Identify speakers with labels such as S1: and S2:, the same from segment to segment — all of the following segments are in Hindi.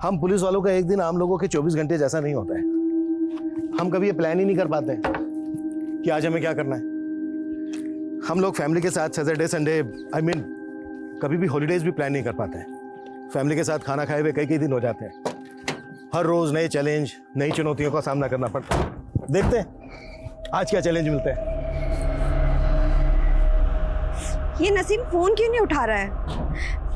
S1: हम पुलिस वालों का एक दिन आम लोगों के 24 घंटे जैसा नहीं होता है। हम कभी ये प्लान ही नहीं कर पाते कि आज हमें क्या करना है। हम लोग फैमिली के साथ सैटरडे संडे कभी भी हॉलीडेज भी प्लान नहीं कर पाते हैं। फैमिली के साथ खाना खाए हुए कई दिन हो जाते हैं। हर रोज नए चैलेंज, नई चुनौतियों का सामना करना पड़ता है। देखते हैं आज क्या चैलेंज मिलते हैं।
S2: ये नसीम फोन क्यों नहीं उठा रहा है?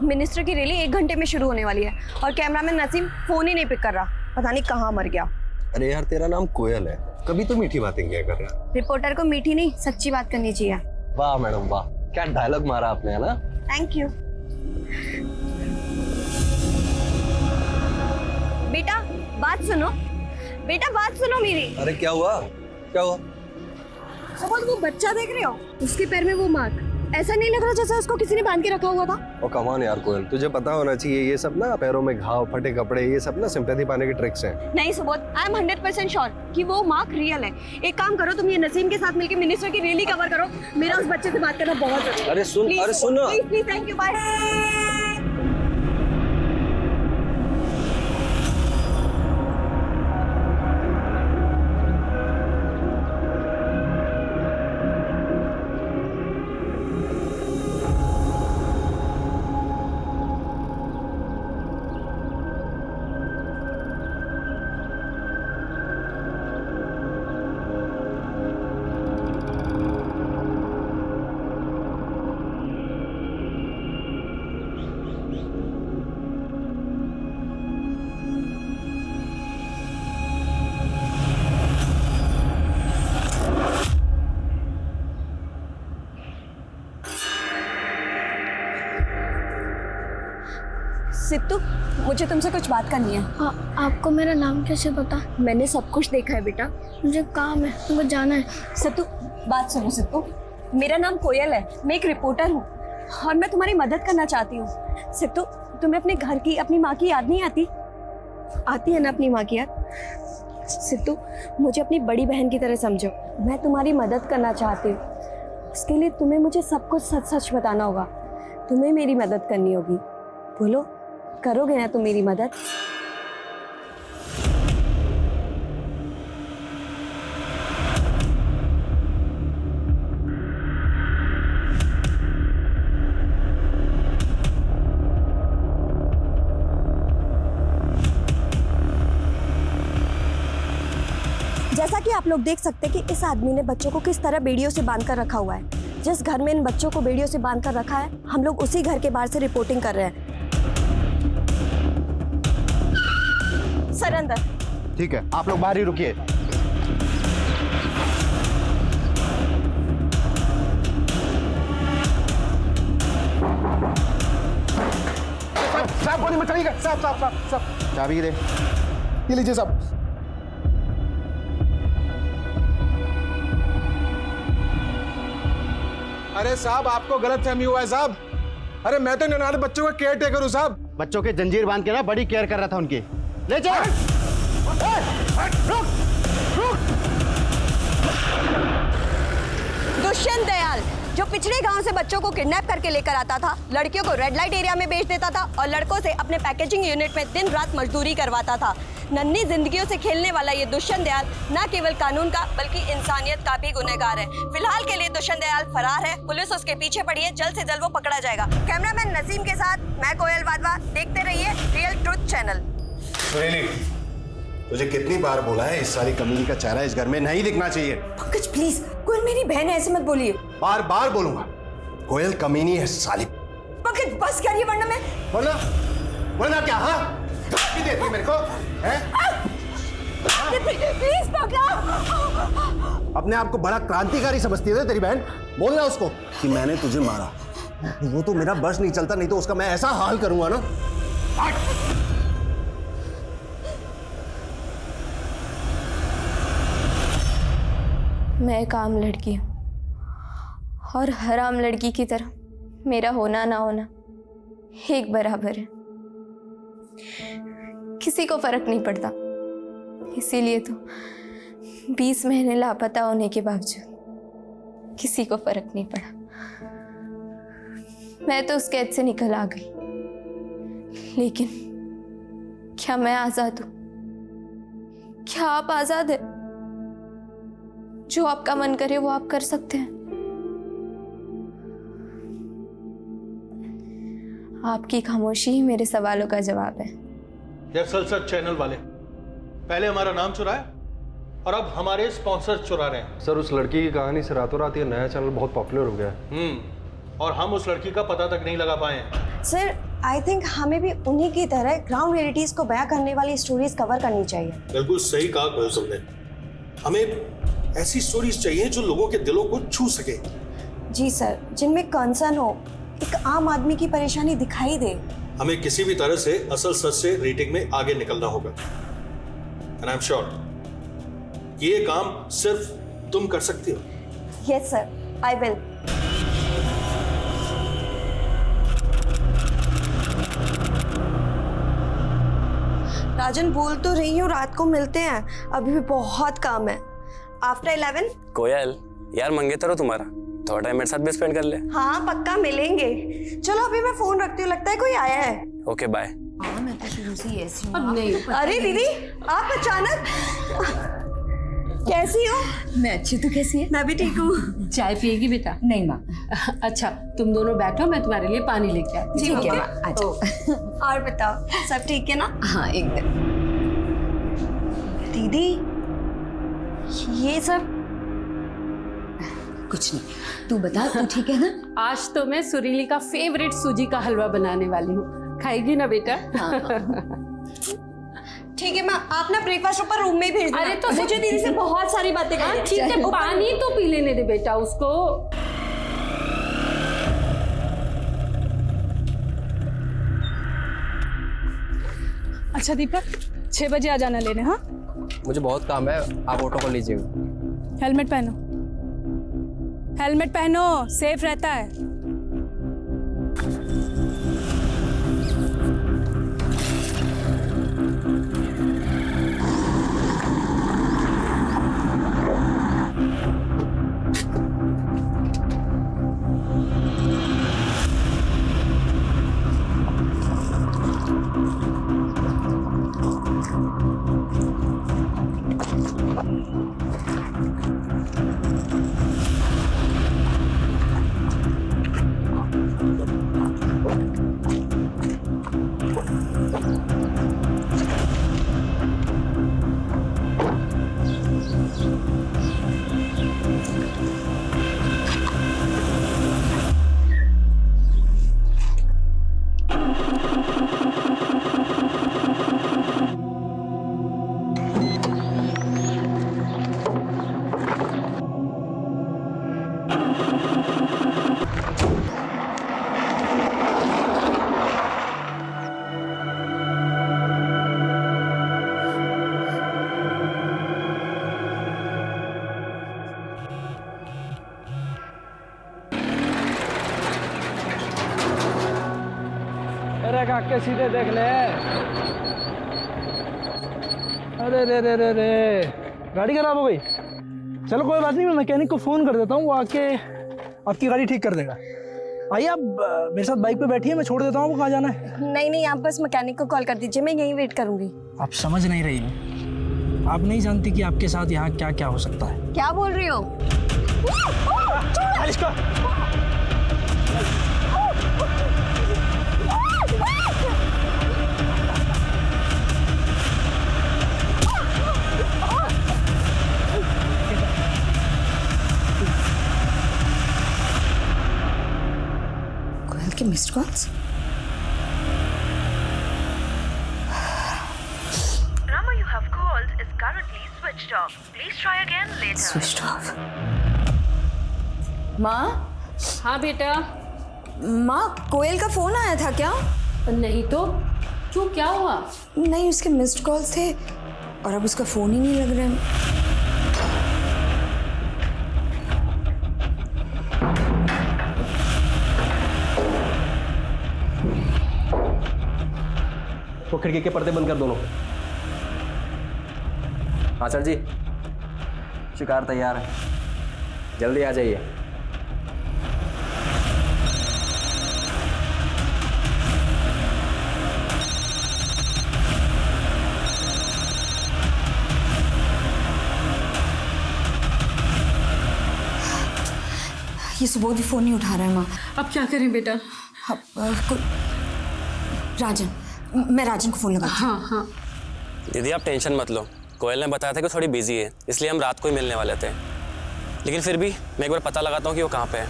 S2: मिनिस्टर की रैली 1 घंटे में शुरू होने वाली है और कैमरामैन नसीम फोन ही नहीं पिक कर रहा। पता नहीं कहाँ मर गया।
S3: अरे यार, तेरा नाम कोयल है, कभी तो मीठी बातें किया कर रहा।
S2: रिपोर्टर को मीठी नहीं सच्ची बात करनी चाहिए।
S3: वाह मैडम वाह, क्या डायलॉग मारा आपने, है ना?
S2: Thank you. बेटा बात सुनो, बेटा बात सुनो मेरी।
S3: अरे क्या हुआ, क्या हुआ?
S2: सपोज वो बच्चा देख रहे हो, उसके पैर में वो मार्क, ऐसा नहीं लग रहा जैसे उसको किसी ने बांध के रखा हुआ था?
S3: ओ कम ऑन यार कोयल, तुझे पता होना चाहिए ये सब ना, पैरों में घाव, फटे कपड़े, ये सब ना सिंपैथी पाने के ट्रिक्स हैं।
S2: नहीं सुबोध, आई एम 100% श्योर कि वो मार्क रियल है। एक काम करो, तुम ये नसीम के साथ मिलकर मिनिस्टर की रैली कवर करो। मेरा उस बच्चे से बात करना बहुत जरूरी है।
S3: अरे सुन, अरे सुन ना।
S2: Please, thank you, bye. Sidhu, मुझे तुमसे कुछ बात करनी है।
S4: हाँ, आपको मेरा नाम कैसे पता?
S2: मैंने सब कुछ देखा है बेटा।
S4: मुझे काम है, मुझे जाना है।
S2: सिद्धू बात सुनो सिद्धू, मेरा नाम कोयल है, मैं एक रिपोर्टर हूँ और मैं तुम्हारी मदद करना चाहती हूँ। सिद्धू, तुम्हें अपने घर की, अपनी माँ की याद नहीं आती? आती है ना अपनी माँ की याद? सिद्धू, मुझे अपनी बड़ी बहन की तरह समझो, मैं तुम्हारी मदद करना चाहती हूँ। उसके लिए तुम्हें मुझे सब कुछ सच सच बताना होगा। तुम्हें मेरी मदद करनी होगी। बोलो, करोगे ना तुम मेरी मदद? जैसा कि आप लोग देख सकते हैं कि इस आदमी ने बच्चों को किस तरह बेड़ियों से बांध कर रखा हुआ है। जिस घर में इन बच्चों को बेड़ियों से बांध कर रखा है, हम लोग उसी घर के बाहर से रिपोर्टिंग कर रहे हैं। सर अंदर।
S1: ठीक है, आप लोग बाहर ही रुकिए। साहब गोली मत चलिएगा। साहब चाबी दे। ये लीजिए साहब।
S5: अरे साहब, आपको गलत फहमी हुआ है साहब। अरे मैं तो ननारे बच्चों का केयर टेकर हूँ साहब।
S1: बच्चों के जंजीर बांध के ना बड़ी केयर कर रहा था उनकी। ले चल।
S2: दुष्यंत दयाल, जो पिछड़े गांव से बच्चों को किडनैप करके लेकर आता था, लड़कियों को रेड लाइट एरिया में बेच देता था और लड़कों से अपने पैकेजिंग यूनिट में दिन रात मजदूरी करवाता था। नन्ही जिंदगियों से खेलने वाला ये दुष्यंत दयाल न केवल कानून का बल्कि इंसानियत का भी गुनहगार है। फिलहाल के लिए दुष्यंत दयाल फरार है, पुलिस उसके पीछे पड़ी है, जल्द से जल्द वो पकड़ा जाएगा। कैमरामैन नसीम के साथ मैं कोयल वाधवा, देखते रहिए रियल ट्रुथ चैनल।
S1: सुनीली, तुझे कितनी बार बोला है इस सारी कमीनी का चेहरा इस घर में नहीं दिखना चाहिए।
S2: पंकज प्लीज, कोयल मेरी बहन है, ऐसे मत बोलिए।
S1: बार बार बोलूंगा, कोयल कमीनी है साली।
S2: पंकज बस करिए वरना मैं।
S1: बोलना क्या? हाँ देती मेरे को है?
S2: प्लीज पकड़ो।
S1: अपने आप को बड़ा क्रांतिकारी समझती है तेरी बहन। बोलना उसको कि मैंने तुझे मारा। वो तो मेरा बस नहीं चलता, नहीं तो उसका मैं ऐसा हाल करूंगा ना।
S4: मैं एक आम लड़की हूँ और हर आम लड़की की तरह मेरा होना ना होना एक बराबर है। किसी को फर्क नहीं पड़ता, इसीलिए तो 20 महीने लापता होने के बावजूद किसी को फर्क नहीं पड़ा। मैं तो उस कैद से निकल आ गई, लेकिन क्या मैं आजाद हूं? क्या आप आजाद है? जो आपका मन करे वो आप कर सकते हैं। आपकी खामोशी ही मेरे सवालों का जवाब है।
S6: दरअसल सर चैनल वाले पहले हमारा नाम चुराया और अब हमारे स्पॉन्सर चुरा रहे हैं।
S3: सर उस लड़की की कहानी से रातों रात ये नया चैनल बहुत पॉपुलर हो गया है।
S6: और हम उस लड़की का पता तक नहीं लगा पाए हैं।
S2: सर आई थिंक हमें भी उन्हीं की तरह ग्राउंड रियलिटीज को बयां करने वाली स्टोरीज कवर करनी चाहिए।
S7: बिल्कुल सही कहा कोयल तुमने। हमें ऐसी स्टोरीज चाहिए जो लोगों के दिलों को छू सके।
S2: जी सर, जिनमें कंसर्न हो, एक आम आदमी की परेशानी दिखाई दे।
S7: हमें किसी भी तरह से असल सच से रेटिंग में आगे निकलना होगा। एंड आई एम श्योर ये काम सिर्फ तुम कर सकती हो।
S2: Yes sir, I will. Rajan बोल तो रही हूँ, रात को मिलते हैं, अभी भी बहुत काम है। आफ्टर 11।
S8: कोयल यार मंगेतर हो तुम्हारा, थोड़ा टाइम मेरे साथ भी स्पेंड कर ले।
S2: हाँ पक्का मिलेंगे। चलो अभी मैं फोन रखती हूँ, लगता है कोई आया है।
S8: Okay bye.
S9: मैं तो शुरू से ऐसी हूँ।
S2: अरे दीदी आप अचानक कैसी हो?
S9: मैं अच्छी, तू कैसी है?
S2: मैं भी ठीक हूँ।
S10: चाय पिएगी बेटा?
S9: नहीं माँ।
S10: अच्छा तुम दोनों बैठो, मैं तुम्हारे लिए पानी लेके आती हूँ।
S9: ठीक है माँ, अच्छा।
S2: और बताओ सब ठीक है ना?
S9: हाँ एकदम।
S2: दीदी ये सब
S9: कुछ नहीं, तू बता, तू ठीक है ना?
S10: आज तो मैं सुरीली का फेवरेट सूजी का हलवा बनाने वाली हूँ, खाएगी ना बेटा?
S2: ठीक है मैं, आप ना ब्रेकफास्ट ऊपर रूम में ही भेज देना।
S10: अरे तो
S2: मुझे दीदी से बहुत सारी बातें करनी है।
S10: ठीक है, पानी तो पी लेने दे बेटा उसको।
S11: अच्छा दीपक, 6 बजे आ जाना लेने। हाँ
S8: मुझे बहुत काम है, आप ऑटो कर लीजिएगा।
S11: हेलमेट पहनो, हेलमेट पहनो, सेफ रहता है।
S12: काके सीधे देख ले। अरे रे रे रे रे, गाड़ी खराब हो गई। चलो कोई बात नहीं, मैं मैकेनिक को फोन कर देता हूँ, वो आके आपकी गाड़ी ठीक कर देगा। आइए आप मेरे साथ बाइक पे बैठिए, मैं छोड़ देता हूँ। वो कहाँ जाना है?
S2: नहीं आप बस मैकेनिक को कॉल कर दीजिए, मैं यहीं वेट करूंगी।
S12: आप समझ नहीं रही हैं, आप नहीं जानती कि आपके साथ यहाँ क्या क्या हो सकता है।
S2: क्या बोल रही हो?
S9: के missed calls.
S13: Number you have called is currently switched off. Please try again later.
S9: Switched off. माँ?
S10: हाँ बेटा।
S2: माँ कोयल का फोन आया था क्या?
S10: नहीं तो क्यों, क्या हुआ?
S2: नहीं उसके मिस्ड कॉल्स थे और अब उसका फोन ही नहीं लग रहा है।
S8: वो खिड़की के पर्दे बंद कर दोनों। हाँ सर जी, शिकार तैयार है, जल्दी आ जाइए।
S9: ये सुबोध भी फोन नहीं उठा रहा है माँ।
S10: अब क्या करें बेटा?
S9: राजन, मैं राजन को फोन लगाती हूँ।
S10: हाँ हाँ।
S14: दीदी आप टेंशन मत लो, कोयल ने बताया था कि थोड़ी बिजी है, इसलिए हम रात को ही मिलने वाले थे। लेकिन फिर भी मैं एक बार पता लगाता हूँ कि वो कहाँ पे है।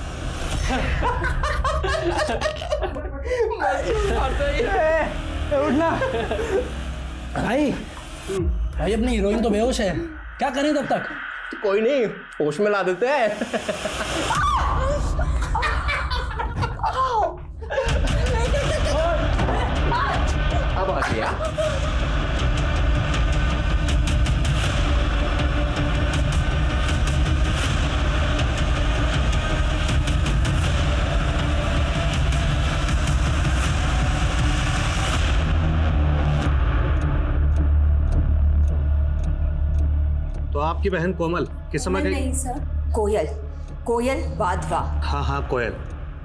S12: उठना भाई। भाई अपनी हीरोइन तो बेहोश है, क्या करें तब तक?
S3: तो कोई नहीं, होश में ला देते हैं। अब आ गया।
S15: तो आपकी बहन कोमल किस समय गई?
S9: नहीं सर, कोयल, कोयल वाधवा।
S15: हाँ हाँ कोयल,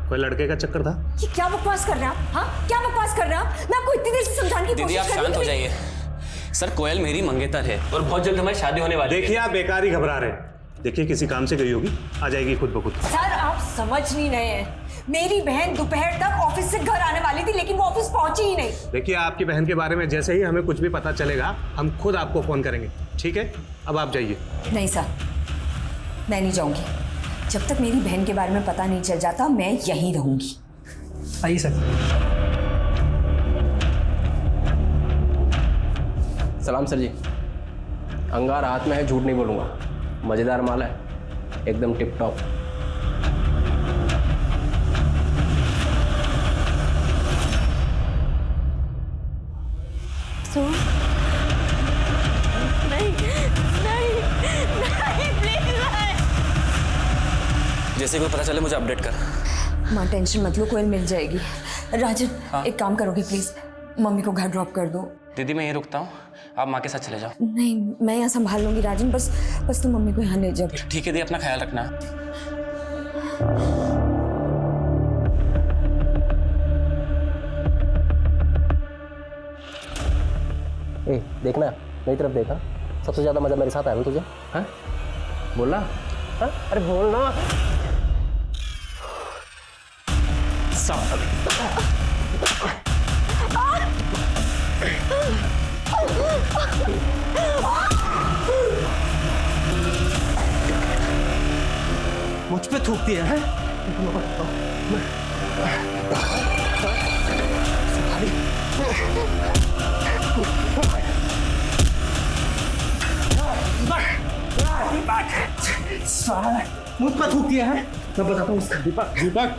S15: कोई लड़के का चक्कर था।
S9: ये क्या बकवास कर रहे हैं आप? हाँ, क्या बकवास कर रहे हैं आप? मैं आपको इतनी देर से समझाने की
S14: दीदी आप
S9: कोशिश कर
S14: शांत हो
S9: रही
S14: जाइए। सर कोयल मेरी मंगेतर है और बहुत जल्द हमारी शादी होने वाली है।
S15: देखिए आप बेकार ही घबरा रहे हैं। देखिए किसी काम से गई होगी, आ जाएगी खुद ब खुद।
S9: सर आप समझ नहीं रहे हैं। मेरी बहन दोपहर तक ऑफिस से घर आने वाली थी, लेकिन वो ऑफिस पहुंची ही नहीं।
S15: देखिए आपकी बहन के बारे में जैसे ही हमें कुछ भी पता चलेगा, हम खुद आपको फोन करेंगे, ठीक है? अब आप जाइए।
S9: नहीं सर, मैं नहीं जाऊंगी। जब तक मेरी बहन के बारे में पता नहीं चल जाता, मैं यहीं रहूंगी।
S12: आइए सर।
S3: सलाम सर जी। अंगार हाथ में है, झूठ नहीं बोलूंगा। मजेदार माल है, एकदम टिप टॉप।
S14: जैसे कोई पता चले मुझे अपडेट कर।
S9: माँ टेंशन मत लो, कोयल मिल जाएगी। राजन एक काम करोगे प्लीज, मम्मी को घर ड्रॉप कर दो।
S14: दीदी मैं यहीं रुकता हूँ, आप माँ के साथ चले जाओ।
S9: नहीं, मैं यहाँ संभाल लूंगी राजन, बस तुम मम्मी को यहाँ ले जाओ।
S14: ठीक है दी, अपना ख्याल रखना।
S3: ए देखना, मेरी तरफ देखा। सबसे ज्यादा मजा मेरे साथ आया तुझे। हाँ बोलना। हाँ अरे बोलना।
S12: मुझ पे थूकती है? मुझ पे थूकती है? मैं बताता हूँ उसका।
S15: दीपक, दीपक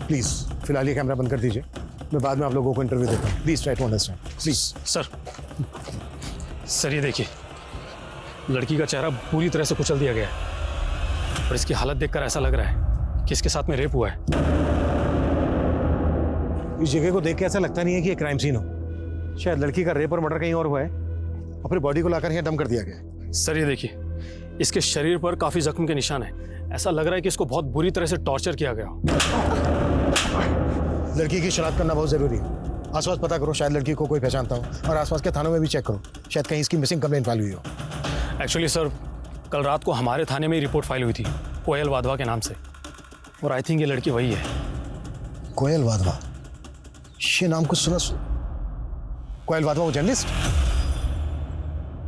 S1: प्लीज फिलहाल ये कैमरा बंद कर दीजिए, मैं बाद में आप लोगों को इंटरव्यू देता हूँ। Please try to understand please.
S16: Sir ये देखिए, लड़की का चेहरा पूरी तरह से कुचल दिया गया है और इसकी हालत देखकर ऐसा लग रहा है कि इसके साथ में रेप हुआ है।
S1: इस जगह को देख के ऐसा लगता नहीं है कि ये क्राइम सीन हो। शायद लड़की का रेप और मर्डर कहीं और हुआ है, अपनी बॉडी को लाकर यहाँ डंप कर दिया गया है।
S16: सर ये देखिए, इसके शरीर पर काफी जख्म के निशान है। ऐसा लग रहा है कि इसको बहुत बुरी तरह से टॉर्चर किया गया हो।
S1: लड़की की शनाख्त करना बहुत जरूरी है। आसपास पता करो, शायद लड़की को कोई पहचानता हो, और आसपास के थानों में भी चेक करो, शायद कहीं इसकी मिसिंग कंप्लेंट फाइल हुई हो।
S16: एक्चुअली सर, कल रात को हमारे थाने में ही रिपोर्ट फाइल हुई थी कोयल वाधवा के नाम से, और आई थिंक ये लड़की वही है।
S1: कोयल वाधवा, ये नाम कुछ सुना। कोयल वाधवा वो जर्नलिस्ट?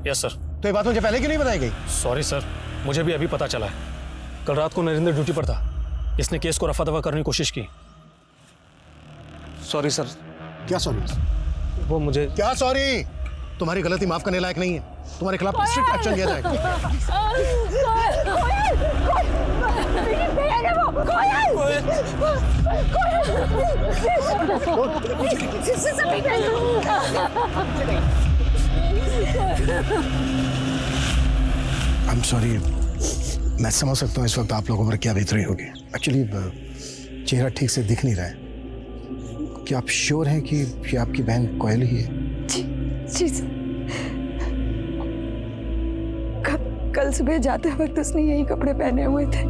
S16: Yes sir.
S1: तो ये बात मुझे पहले क्यों नहीं बताई गई?
S16: सॉरी सर, मुझे भी अभी पता चला है। कल रात को नरेंद्र ड्यूटी पर था, इसने केस को रफा दफा करने की कोशिश की।
S1: Sorry sir. क्या सॉरी?
S16: वो मुझे
S1: क्या सॉरी? तुम्हारी गलती माफ करने लायक नहीं है, तुम्हारे खिलाफ स्ट्रिक्ट एक्शन लिया जाएगा। I'm sorry, मैं समझ सकता हूँ इस वक्त आप लोगों पर क्या बीत रही होगी। एक्चुअली चेहरा ठीक से दिख नहीं रहा है। क्या आप श्योर हैं कि ये आपकी बहन कोयल ही है?
S9: जी सर। कल सुबह जाते वक्त उसने यही कपड़े पहने हुए थे।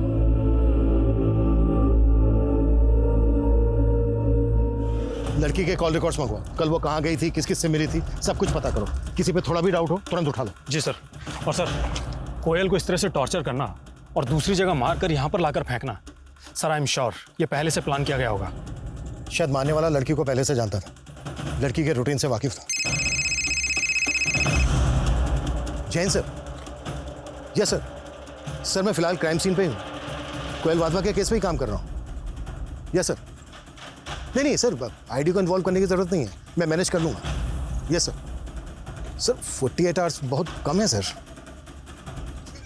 S1: लड़की के कॉल रिकॉर्ड्स मंगवाओ। कल वो कहाँ गई थी, किस किस से मिली थी, सब कुछ पता करो। किसी पे थोड़ा भी डाउट हो तुरंत उठा लो।
S16: जी सर। और सर, कोयल को इस तरह से टॉर्चर करना और दूसरी जगह मार कर यहाँ पर लाकर फेंकना, सर आई एम श्योर ये पहले से प्लान किया गया होगा।
S1: शायद मारने वाला लड़की को पहले से जानता था, लड़की के रूटीन से वाकिफ था। Jain sir. Yes sir. Sir मैं फिलहाल क्राइम सीन पे ही हूँ, कोयल वाधवा के केस पे ही काम कर रहा हूँ। Yes sir. नहीं सर, आईडी को इन्वॉल्व करने की जरूरत नहीं है, मैं मैनेज कर लूँगा। Yes sir. सर 48 आवर्स बहुत कम है सर।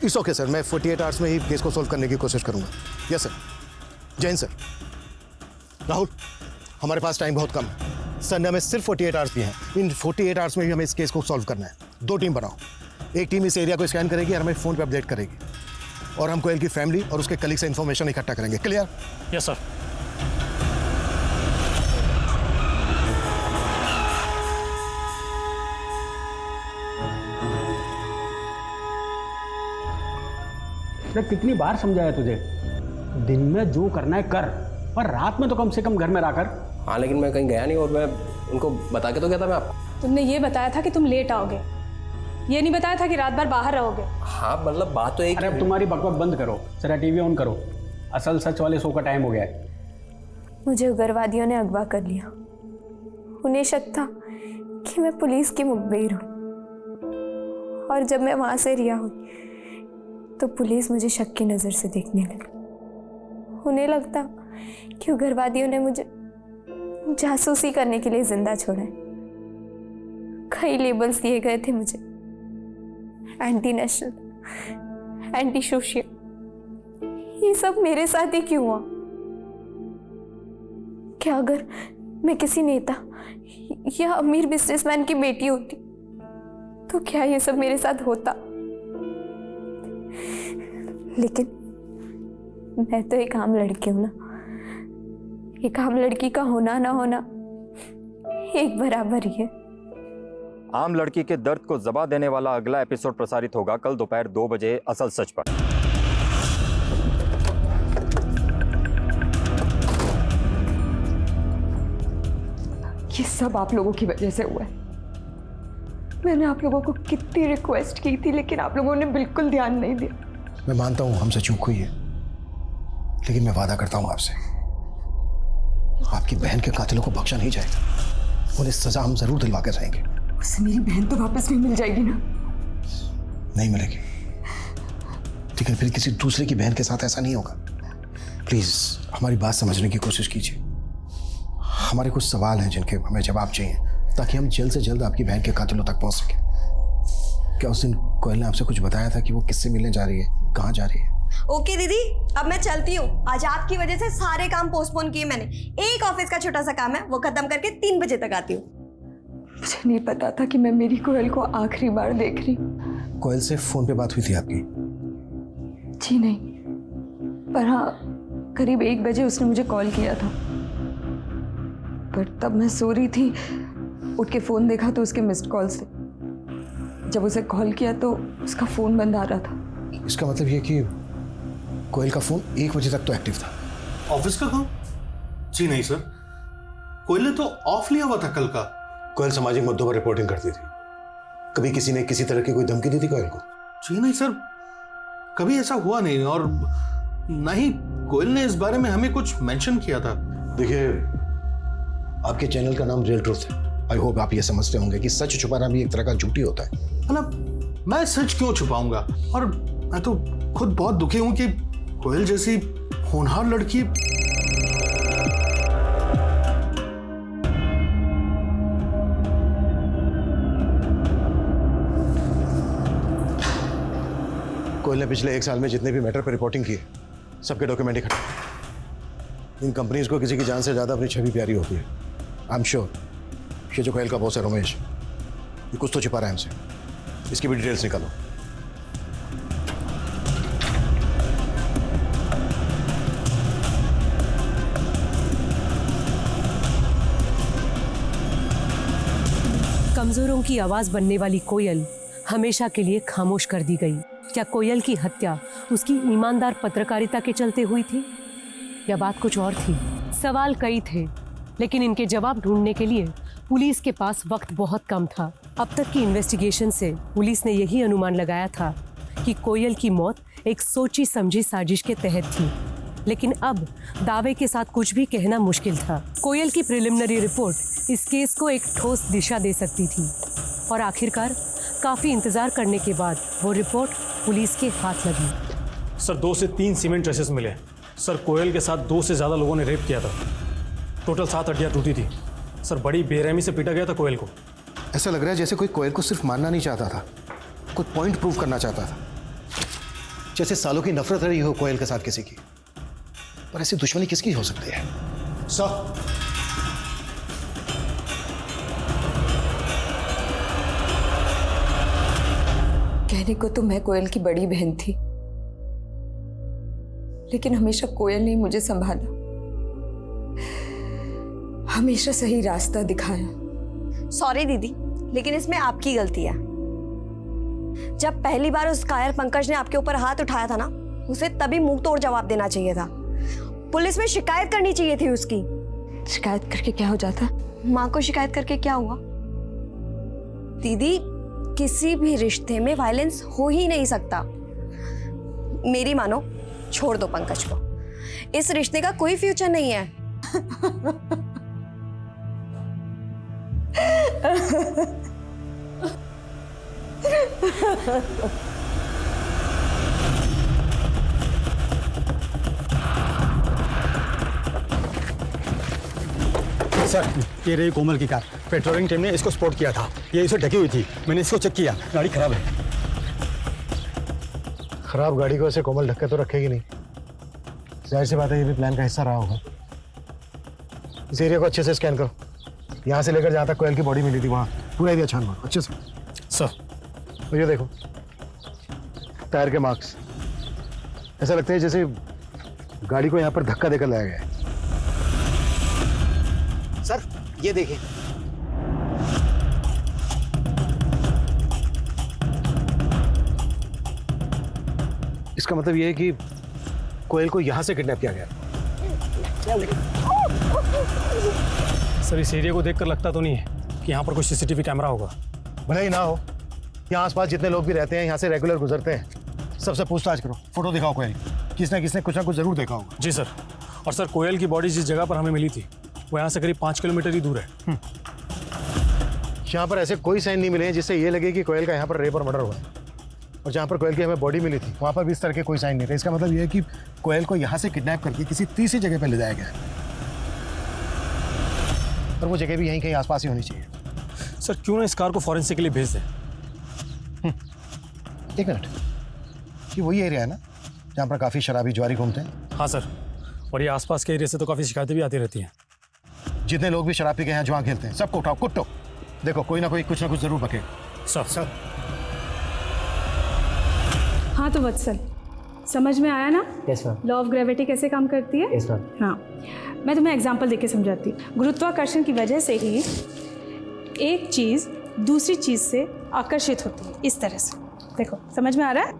S1: इट्स ओके सर, मैं 48 आवर्स में ही केस को सोल्व करने की कोशिश करूँगा। Yes sir. Jain sir. Rahul, हमारे पास टाइम बहुत कम है सर ने हमें सिर्फ 48 आवर्स दिए हैं। इन 48 आवर्स में भी हमें इस केस को सॉल्व करना है। 2 टीम बनाओ, एक टीम इस एरिया को स्कैन करेगी और हमें फ़ोन पे अपडेट करेगी, और हम कोयल की फैमिली और उसके कलीग से इन्फॉर्मेशन इकट्ठा करेंगे। क्लियर?
S16: Yes sir.
S15: अरे कितनी बार समझाया तुझे, दिन में जो करना है कर, पर रात में तो कम से कम घर में रह कर।
S3: हाँ लेकिन मैं कहीं गया नहीं और मैं उनको बता के तो गया था मैं आपको।
S11: तुमने ये बताया था कि तुम लेट आओगे, ये नहीं बताया था कि रात भर बाहर रहोगे।
S3: हाँ मतलब बात तो एक।
S15: अरे अब तुम्हारी बकवास बंद करो, जरा टीवी ऑन करो, असल सच वाले शो का टाइम हो गया है।
S4: मुझे उग्रवादियों ने अगवा कर लिया। उन्हें शक था कि मैं पुलिस की मुखबिर हूँ, और जब मैं वहाँ से रिहा हुई तो पुलिस मुझे शक की नज़र से देखने लगी। उन्हें लगता कि उग्रवादियों ने मुझे जासूसी करने के लिए जिंदा छोड़ा है। कई लेबल्स दिए गए थे मुझे, एंटी नेशनल, एंटी सोशियल। ये सब मेरे साथ ही क्यों हुआ? क्या अगर मैं किसी नेता या अमीर बिजनेसमैन की बेटी होती तो क्या ये सब मेरे साथ होता? लेकिन मैं तो एक आम लड़की हूं ना। एक आम लड़की का होना ना होना एक बराबर ही है।
S17: आम लड़की के दर्द को जबा देने वाला अगला एपिसोड प्रसारित होगा कल दोपहर 2 बजे असल सच पर।
S9: ये सब आप लोगों की वजह से हुआ है। मैंने आप लोगों को कितनी रिक्वेस्ट की थी, लेकिन आप लोगों ने बिल्कुल ध्यान नहीं दिया।
S1: मैं मानता हूं हमसे चूक हुई है, लेकिन मैं वादा करता हूं आपसे, आपकी बहन के कातिलों को बख्शा नहीं जाएगा। उन्हें सजा हम जरूर दिलवा कर रहेंगे।
S9: उससे मेरी बहन तो वापस नहीं मिल जाएगी ना?
S1: नहीं मिलेगी, लेकिन फिर किसी दूसरे की बहन के साथ ऐसा नहीं होगा। प्लीज हमारी बात समझने की कोशिश कीजिए। हमारे कुछ सवाल हैं जिनके हमें जवाब चाहिए, ताकि हम जल्द से जल्द आपकी बहन के कातिलों तक पहुंच सके। क्या उस दिन कोयल ने आपसे कुछ बताया था कि वो किससे मिलने जा रही है, कहाँ जा रही है?
S2: ओके दीदी, अब मैं चलती हूँ। आज आपकी वजह से सारे काम पोस्टपोन किए मैंने। एक ऑफिस का छोटा सा काम है, वो खत्म करके 3 बजे तक आती हूँ।
S9: मुझे नहीं पता था कि मैं मेरी कोयल को आखिरी बार देख रही।
S1: कोयल से फोन पे बात हुई थी आपकी?
S9: जी नहीं, पर हाँ करीब 1 बजे उसने मुझे कॉल किया था, पर तब मैं सो रही थी। उठ के फोन देखा तो उसके मिस्ड कॉल्स थे। जब उसे कॉल किया तो उसका फोन बंद आ रहा था।
S1: इसका मतलब ये कि कोयल का फोन 1 बजे तक तो एक्टिव था।
S6: ऑफिस का काम? जी नहीं सर, कोयल ने तो ऑफ लिया हुआ था कल का।
S1: कोयल सामाजिक मुद्दों पर रिपोर्टिंग करती थी। कभी किसी ने किसी तरह की कोई धमकी दी थी कोयल को?
S6: जी नहीं सर, कभी ऐसा हुआ नहीं, और ना ही कोयल ने इस बारे में हमें कुछ मेंशन किया था।
S1: देखिए, आपके चैनल का नाम रियल ट्रूथ है। आई होप आप ये समझते होंगे कि सच छुपाना भी एक तरह का झूठी होता है।
S6: मतलब मैं सच क्यों छुपाऊंगा? और मैं तो खुद बहुत दुखी हूं कि कोयल जैसी होनहार लड़की
S1: कोयल ने पिछले 1 साल में जितने भी मैटर पर रिपोर्टिंग की है, सबके डॉक्यूमेंट इकट्ठा। इन कंपनीज को किसी की जान से ज़्यादा अपनी छवि प्यारी होती है। आई एम श्योर ये जो कोयल का बॉस है रमेश, ये कुछ तो छिपा रहा है हमसे। इसकी भी डिटेल्स निकालो।
S18: कमजोरों की आवाज बनने वाली कोयल हमेशा के लिए खामोश कर दी गई। क्या कोयल की हत्या उसकी ईमानदार पत्रकारिता के चलते हुई थी या बात कुछ और थी? सवाल कई थे, लेकिन इनके जवाब ढूंढने के लिए पुलिस के पास वक्त बहुत कम था। अब तक की इन्वेस्टिगेशन से पुलिस ने यही अनुमान लगाया था कि कोयल की मौत एक सोची समझी साजिश के तहत थी, लेकिन अब दावे के साथ कुछ भी कहना मुश्किल था। कोयल की प्रिलिमिनरी रिपोर्ट इस केस को एक ठोस दिशा दे सकती थी और आखिरकार काफ़ी इंतज़ार करने के बाद वो रिपोर्ट पुलिस के हाथ लगी।
S16: सर 2 से 3 सीमेंट ट्रेसेस मिले। सर कोयल के साथ 2 से ज़्यादा लोगों ने रेप किया था। टोटल 7 हड्डियाँ टूटी थी। सर बड़ी बेरहमी से पीटा गया था कोयल को।
S1: ऐसा लग रहा है जैसे कोई कोयल को सिर्फ मारना नहीं चाहता था, कुछ पॉइंट प्रूव करना चाहता था। जैसे सालों की नफरत रही हो कोयल के साथ किसी की, पर ऐसी दुश्मनी किसकी हो सकती है? सर
S9: कहने को तो मैं कोयल की बड़ी बहन थी, लेकिन हमेशा कोयल ने मुझे संभाला, हमेशा सही रास्ता दिखाया।
S2: सॉरी दीदी, लेकिन इसमें आपकी गलती है। जब पहली बार उस कायर पंकज ने आपके ऊपर हाथ उठाया था ना, उसे तभी मुंह तोड़ जवाब देना चाहिए था। पुलिस में शिकायत करनी चाहिए थी उसकी।
S9: शिकायत करके क्या हो जाता?
S2: माँ को शिकायत करके क्या हुआ? दीदी, किसी भी रिश्ते में वायलेंस हो ही नहीं सकता। मेरी मानो, छोड़ दो पंकज को। इस रिश्ते का कोई फ्यूचर नहीं है।
S15: सर ये रही कोमल की कार। पेट्रोलिंग टीम ने इसको स्पॉट किया था। ये इसे ढकी हुई थी, मैंने इसको चेक किया, गाड़ी खराब है।
S1: खराब गाड़ी को ऐसे कोमल ढक्के तो रखेगी नहीं। जाहिर सी बात है ये भी प्लान का हिस्सा रहा होगा। इस एरिया को अच्छे से स्कैन करो, यहाँ से लेकर जहाँ तक कोयल की बॉडी मिली थी वहाँ पूरा एरिया छान मारो अच्छे से।
S16: सर
S1: तो ये देखो टायर के मार्क्स, ऐसा लगता है जैसे गाड़ी को यहाँ पर धक्का देकर लाया गया है। सर ये देखिए, इसका मतलब ये है कि कोयल को यहां से किडनैप किया गया।
S16: सर इस एरिया को देखकर लगता तो नहीं है कि यहाँ पर कोई सीसीटीवी कैमरा होगा।
S1: भले ही ना हो, यहाँ आसपास जितने लोग भी रहते हैं, यहाँ से रेगुलर गुजरते हैं, सबसे पूछताछ करो, फोटो दिखाओ कोयल, किसने किसने कुछ ना कुछ जरूर देखा होगा।
S16: जी सर। और सर कोयल की बॉडी जिस जगह पर हमें मिली थी वो यहाँ से करीब 5 किलोमीटर ही दूर है।
S1: यहाँ पर ऐसे कोई साइन नहीं मिले हैं जिससे ये लगे कि कोयल का यहाँ पर रेप और मर्डर हुआ है। और जहाँ पर कोयल की हमें बॉडी मिली थी वहाँ पर भी इस तरह के कोई साइन नहीं थे। इसका मतलब ये है कि कोयल को यहाँ से किडनैप करके किसी तीसरी जगह पर ले जाया गया है, और वो जगह भी यहीं कहीं आसपास ही होनी चाहिए।
S16: सर क्यों ना इस कार को फॉरेंसिक के लिए भेज दें?
S1: एक मिनट, ये वही एरिया है ना जहाँ पर काफ़ी शराबी जुआरी घूमते हैं?
S16: हाँ सर, और ये आसपास के एरिया से तो काफ़ी शिकायतें भी आती रहती हैं।
S1: जितने लोग भी शराब पी के यहाँ जुआ खेलते हैं सबको उठाओ, कुट्टो। देखो कोई ना कोई कुछ ना कुछ जरूर बकेगा।
S16: सर
S11: हाँ तो वत्सल, समझ में आया ना?
S3: Yes ma'am.
S11: Law of gravity कैसे काम करती है?
S3: Yes ma'am.
S11: हाँ, मैं तुम्हें एग्जांपल देके समझाती हूँ। गुरुत्वाकर्षण की वजह से ही एक चीज़ दूसरी चीज़ से आकर्षित होती है, इस तरह से। देखो समझ में आ रहा है?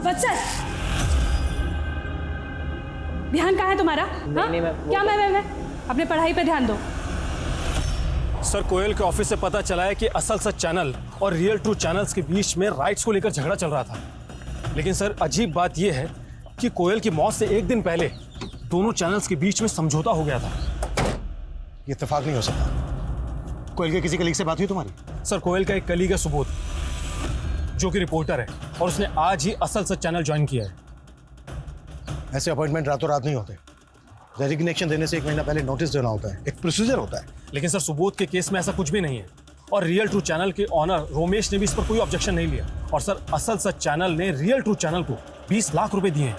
S11: वत्सल, ध्यान कहाँ है तुम्हारा?
S3: नहीं,
S11: क्या मैं अपने पढ़ाई पे ध्यान दो।
S16: सर कोयल के ऑफिस से पता चला है कि असल सच चैनल और रियल ट्रू चैनल्स के बीच में राइट्स को लेकर झगड़ा चल रहा था। लेकिन सर अजीब बात यह है कि कोयल की मौत से एक दिन पहले दोनों चैनल्स के बीच में समझौता हो गया था।
S1: ये इत्तेफाक नहीं हो सकता। कोयल के किसी कलीग से बात हुई तुम्हारी?
S16: सर कोयल का एक कलीग है सुबोध, जो कि रिपोर्टर है, और उसने आज ही असल सच चैनल ज्वाइन किया है।
S1: ऐसे अपॉइंटमेंट रातों रात नहीं होते। रेजिग्नेशन देने से 1 महीना पहले नोटिस देना होता है, एक प्रोसीजर होता है।
S16: लेकिन सर सुबोध के केस में ऐसा कुछ भी नहीं है, और रियल ट्रू चैनल के ऑनर रोमेश ने भी इस पर कोई ऑब्जेक्शन नहीं लिया, और सर असल सच चैनल ने रियल ट्रू चैनल को 20 लाख रुपए दिए हैं।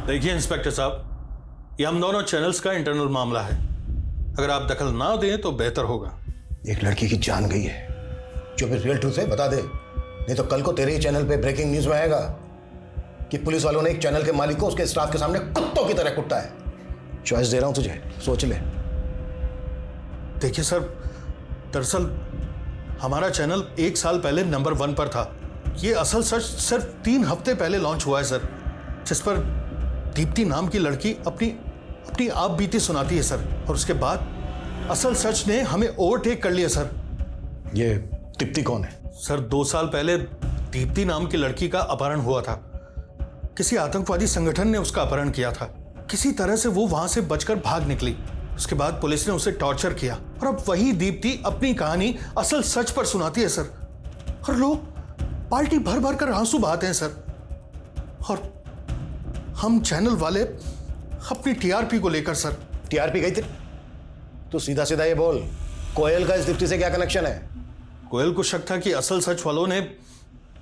S7: देखिए इंस्पेक्टर साहब, ये हम दोनों चैनल्स का इंटरनल मामला है। अगर आप दखल ना दें तो बेहतर होगा।
S1: एक लड़की की जान गई है, जो भी रियल ट्रूथ है बता दे, नहीं तो कल को तेरे ही चैनल पे ब्रेकिंग न्यूज में आएगा कि पुलिस वालों ने एक चैनल के मालिक को उसके स्टाफ के सामने कुत्तों की तरह कुट्टा है। चॉइस दे रहा हूं तुझे, सोच ले।
S7: देखिए सर, दरअसल हमारा चैनल 1 साल पहले नंबर 1 पर था। ये असल सच सिर्फ 3 हफ्ते पहले लॉन्च हुआ है सर, जिस पर दीप्ति नाम की लड़की अपनी आप बीती सुनाती है सर। और उसके बाद असल सच ने हमें ओवरटेक कर लिया सर।
S1: ये दीप्ति कौन है?
S7: सर 2 साल पहले दीप्ति नाम की लड़की का अपहरण हुआ था। किसी आतंकवादी संगठन ने उसका अपहरण किया था। किसी तरह से वो वहां से बचकर भाग निकली। उसके बाद पुलिस ने उसे टॉर्चर किया और अब वही दीप्ति अपनी कहानी असल सच पर सुनाती है सर। और लोग पार्टी भर भर कर आंसू बहाते हैं सर। और हम चैनल वाले अपनी टीआरपी को लेकर सर।
S1: टीआरपी गई थी? तो सीधा सीधा ये बोल, कोयल का इस दीप्ति से क्या कनेक्शन है?
S7: कोयल को शक था कि असल सच वालों ने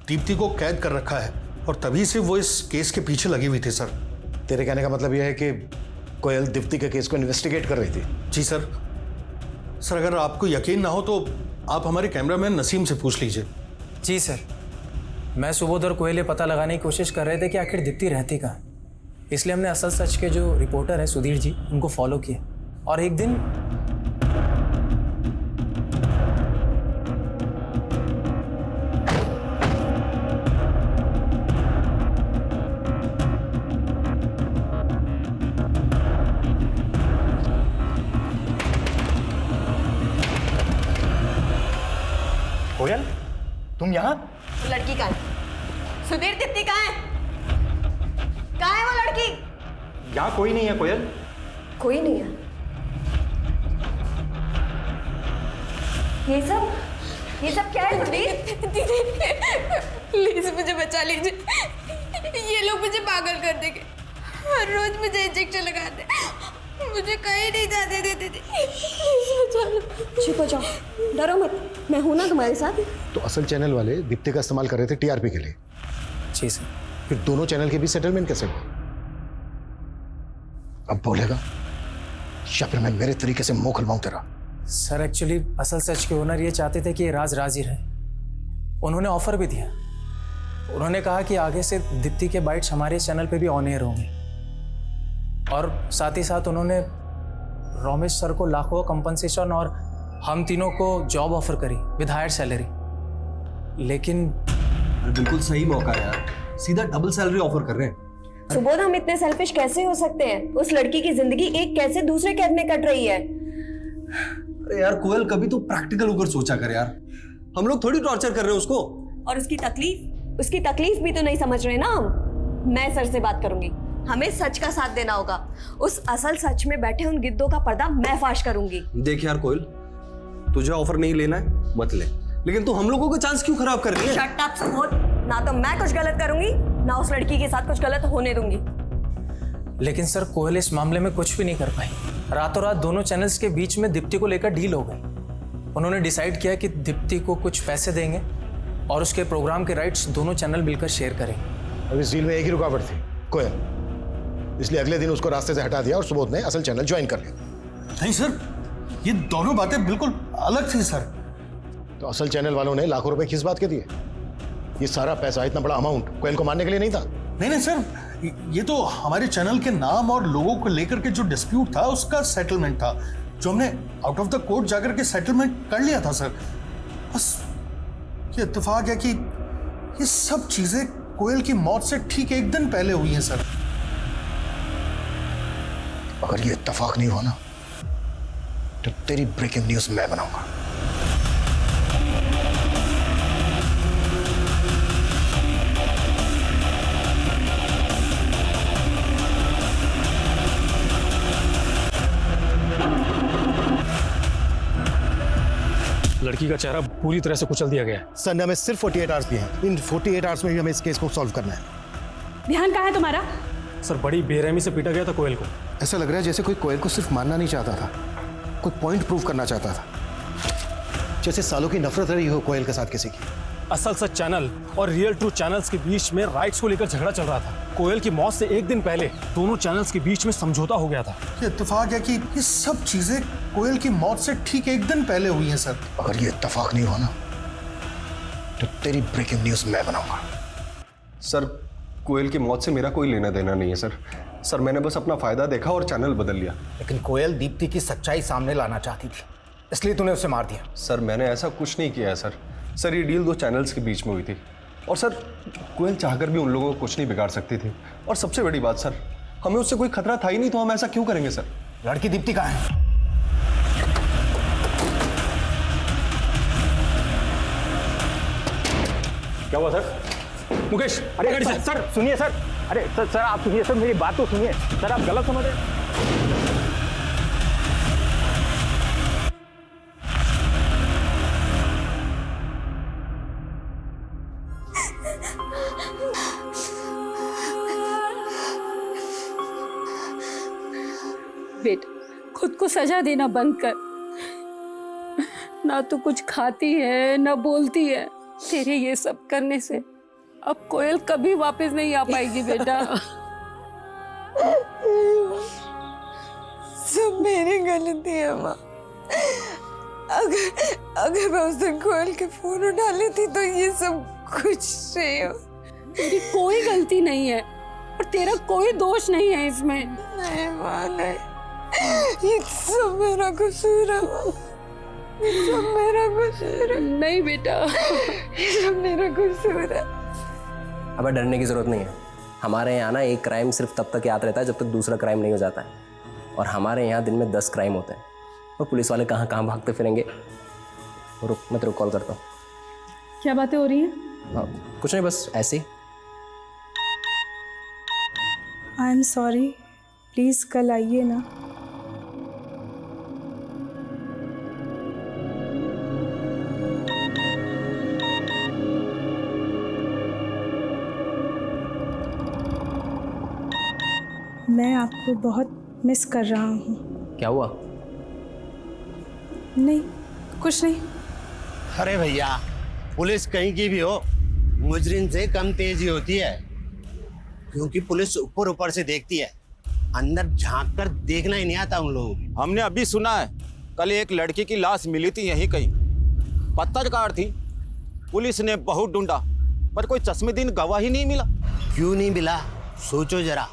S7: दीप्ति को कैद कर रखा है और तभी से वो इस केस के पीछे लगी हुई थी सर।
S1: तेरे कहने का मतलब यह है कि कोयल दीप्ति के केस को इन्वेस्टिगेट कर रही थी?
S7: जी सर। सर अगर आपको यकीन ना हो तो आप हमारे कैमरामैन नसीम से पूछ लीजिए।
S3: जी सर, मैं सुबोध और कोयल ये पता लगाने की कोशिश कर रहे थे कि आखिर दीप्ति रहती कहाँ, इसलिए हमने असल सच के जो रिपोर्टर हैं सुधीर जी, उनको फॉलो किया। और एक दिन
S2: कोयल, तुम यहाँ? लड़की कहाँ है? सुधीर, दीप्ति कहाँ है? कहाँ है वो लड़की?
S17: यहाँ कोई नहीं है कोयल।
S2: कोई नहीं है? ये सब क्या है सुधीर?
S4: दीदी प्लीज मुझे बचा लीजिए, ये लोग मुझे पागल कर देंगे। हर रोज मुझे इंजेक्शन लगाते, मुझे कहीं नहीं जाने देते।
S2: चुप हो जाओ, डरो मत, मैं हूं ना तुम्हारे साथ।
S1: तो असल चैनल वाले दीप्ति का इस्तेमाल कर रहे थे टीआरपी के लिए?
S3: जी सर।
S1: फिर दोनों चैनल के बीच सेटलमेंट कैसे हुआ? अब बोलेगा या फिर मैं मेरे तरीके से मुंह खुलवाऊं तेरा?
S3: सर एक्चुअली असल सच के ओनर ये चाहते थे कि ये राज राज ही रहे। उन्होंने ऑफर भी दिया। उन्होंने कहा कि आगे से दीप्ति के बाइट्स हमारे चैनल पे भी ऑन एयर होंगे और साथ ही साथ उन्होंने रमेश सर को लाखों कंपनसेशन और हम तीनों को जॉब ऑफर करी विद हायर सैलरी। लेकिन
S8: बिल्कुल सही मौका है यार, सीधा डबल सैलरी ऑफर कर रहे हैं।
S2: सुबोध, हम इतने सेल्फिश कैसे हो सकते हैं? उस लड़की की जिंदगी एक कैसे दूसरे कैद में कट रही है।
S8: अरे यार कोयल, कभी तो प्रैक्टिकल होकर सोचा कर यार। हम लोग थोड़ी टॉर्चर कर रहे हैं उसको।
S2: और उसकी तकलीफ भी तो नहीं समझ रहे ना हम। मैं सर से बात करूंगी, हमें सच का साथ देना होगा। उस असल सच में बैठे उन गिद्धों का पर्दा मैं फाश करूंगी।
S8: देख यार कोयल, तुझे ऑफर नहीं लेना है मत ले, लेकिन तू हम लोगों का चांस क्यों खराब कर रही है?
S2: शट अप सुबोध, ना तो मैं कुछ गलत करूंगी ना उस लड़की के साथ कुछ गलत होने दूंगी।
S3: लेकिन सर कोयल इस मामले में कुछ भी नहीं कर पाई। रातों रात दोनों चैनल्स के बीच में दीप्ति को लेकर डील हो गई। उन्होंने डिसाइड किया कि दीप्ति को कुछ पैसे देंगे और उसके प्रोग्राम के राइट्स दोनों चैनल मिलकर शेयर करेंगे।
S1: अब इस डील में एक ही रुकावट थी, कोयल, इसलिए अगले दिन उसको रास्ते से हटा दिया और सुबोध ने असल चैनल ज्वाइन कर लिया।
S7: नहीं सर, ये दोनों बातें बिल्कुल अलग थी सर।
S1: तो असल चैनल वालों ने लाखों रुपए किस बात के दिए? ये सारा पैसा, इतना बड़ा अमाउंट कोयल को मारने के लिए नहीं था?
S7: नहीं सर, ये तो हमारे चैनल के नाम और लोगों को लेकर के जो डिस्प्यूट था उसका सेटलमेंट था, जो हमने आउट ऑफ द कोर्ट जाकर के सेटलमेंट कर लिया था सर। बस ये इत्तेफाक है कि ये सब चीजें कोयल की मौत से ठीक 1 दिन पहले हुई हैं सर।
S1: अगर ये इत्तेफाक नहीं हुआ ना तो तेरी ब्रेकिंग न्यूज मैं बनाऊंगा।
S16: लड़की का चेहरा पूरी तरह से कुचल दिया गया है।
S1: सर ने हमें सिर्फ 48 आवर्स दिए हैं। इन 48 आवर्स में भी हमें इस केस को सॉल्व करना है।
S11: ध्यान कहाँ है तुम्हारा?
S16: सर बड़ी बेरहमी से पीटा गया था कोयल को।
S1: ऐसा लग रहा है जैसे कोई कोयल को सिर्फ मारना नहीं चाहता था, कोई पॉइंट प्रूव करना चाहता था, जैसे सालों की नफरत रही हो कोयल के साथ किसी की।
S16: असल सच चैनल और रियल ट्रू चैनल्स के बीच में राइट्स को लेकर झगड़ा चल रहा था। कोयल की मौत से एक दिन पहले दोनों चैनल्स के बीच में समझौता हो गया था।
S7: ये इत्तेफाक है कि ये सब चीजें कोयल की मौत से ठीक एक दिन पहले हुई हैं सर।
S1: अगर ये इत्तेफाक नहीं हुआ ना तो तेरी ब्रेकिंग न्यूज मैं बनाऊंगा।
S8: सर कोयल की मौत से मेरा कोई लेना देना नहीं है सर। सर मैंने बस अपना फायदा देखा और चैनल बदल लिया।
S19: लेकिन कोयल दीप्ति की सच्चाई सामने लाना चाहती थी, इसलिए तूने उसे मार दिया।
S8: सर मैंने ऐसा कुछ नहीं किया है सर। सर ये डील 2 चैनल्स के बीच में हुई थी और सर कोयल चाहकर भी उन लोगों को कुछ नहीं बिगाड़ सकती थी। और सबसे बड़ी बात सर, हमें उससे कोई खतरा था ही नहीं, तो हम ऐसा क्यों करेंगे सर?
S19: लड़की दीप्ति कहाँ है?
S15: क्या हुआ सर? मुकेश, अरे गाड़ी से। सर सुनिए सर, अरे सर आप सुनिए सर, मेरी बात तो सुनिए सर, आप गलत समझ रहे हैं।
S10: बेटा खुद को सजा देना बंद कर। ना तो कुछ खाती है ना बोलती है। तेरे ये सब करने से अब कोयल कभी वापस नहीं आ पाएगी बेटा।
S4: सब मेरी गलती है माँ। अगर मैं उस दिन कोयल के फोन उठा लेती तो ये सब कुछ नहीं हो।
S10: तेरी कोई गलती नहीं है और तेरा कोई दोष नहीं है इसमें।
S4: नहीं माँ नहीं, ये सब मेरा कसूर है माँ। ये सब मेरा कसूर है।
S10: नहीं बेटा,
S4: ये सब मेरा कसूर है।
S20: अब डरने की जरूरत नहीं है। हमारे यहाँ ना एक क्राइम सिर्फ तब तक याद रहता है जब तक दूसरा क्राइम नहीं हो जाता है, और हमारे यहाँ दिन में 10 क्राइम होते हैं। और पुलिस वाले कहाँ कहाँ भागते फिरेंगे। रुक, मैं तेरे को कॉल करता हूँ।
S11: क्या बातें हो रही हैं?
S20: कुछ नहीं, बस ऐसे ही।
S11: आई एम सॉरी, प्लीज़ कल आइए ना। मैं आपको बहुत मिस कर रहा हूँ।
S20: क्या हुआ?
S11: नहीं, कुछ नहीं।
S1: अरे भैया, पुलिस कहीं की भी हो, मुजरिम से कम तेजी होती है, क्योंकि पुलिस ऊपर ऊपर से देखती है, अंदर झांक कर देखना ही नहीं आता उन लोगों को।
S21: हमने अभी सुना है कल एक लड़की की लाश मिली थी यहीं कहीं, पत्थरकार थी। पुलिस ने बहुत ढूंढा पर कोई चश्मेदीन गवाह ही नहीं मिला।
S1: क्यों नहीं मिला सोचो जरा,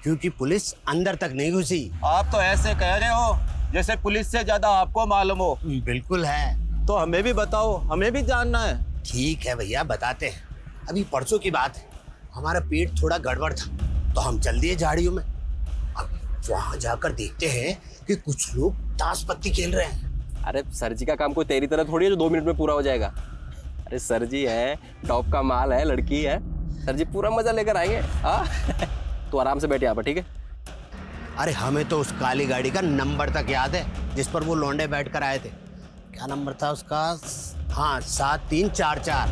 S1: क्योंकि पुलिस अंदर तक नहीं घुसी।
S21: आप तो ऐसे कह रहे हो जैसे पुलिस से ज्यादा आपको मालूम हो।
S1: बिल्कुल है।
S21: तो हमें भी बताओ, हमें भी जानना है।
S1: ठीक है भैया, बताते हैं। अभी परसों की बात है, हमारा पेट थोड़ा गड़बड़ था तो हम चल दिए झाड़ियों में। अब वहां जाकर देखते हैं कि कुछ लोग ताश पत्ती खेल रहे हैं।
S20: अरे सर जी का काम कोई तेरी तरह थोड़ी है जो 2 मिनट में पूरा हो जाएगा। अरे सर जी है, टॉप का माल है, लड़की है, सर जी पूरा मजा लेकर आएंगे। हाँ तो आराम से बैठ यहाँ पर, ठीक है?
S1: अरे हमें तो उस काली गाड़ी का नंबर तक याद है जिस पर वो लौंडे बैठ कर आए थे। क्या नंबर था उसका? हाँ, 7344।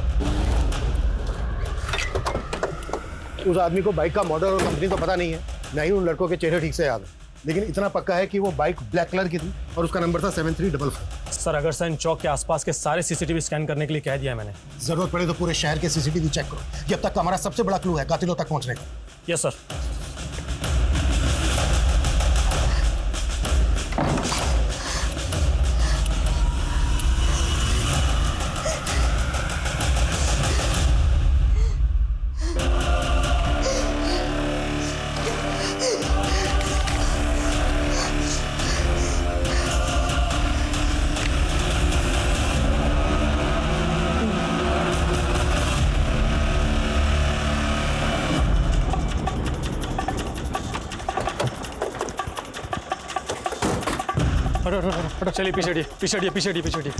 S1: उस आदमी को बाइक का मॉडल और कंपनी तो पता नहीं है, न ही उन लड़कों के चेहरे ठीक से याद है, लेकिन इतना पक्का है कि वो बाइक ब्लैक कलर की थी और उसका नंबर था 7344।
S16: सर अगर सैन चौक के आसपास के सारे सीसीटीवी स्कैन करने के लिए कह दिया मैंने।
S1: जरूरत पड़े तो पूरे शहर के सीसीटीवी चेक करो। ये अब तक का हमारा सबसे बड़ा क्लू है कातिलों तक पहुंचने का।
S16: Yes sir. हटो, चलिए पीछे हटिए, पीछे हटिए, पीछे हटिए, पीछे हटिए।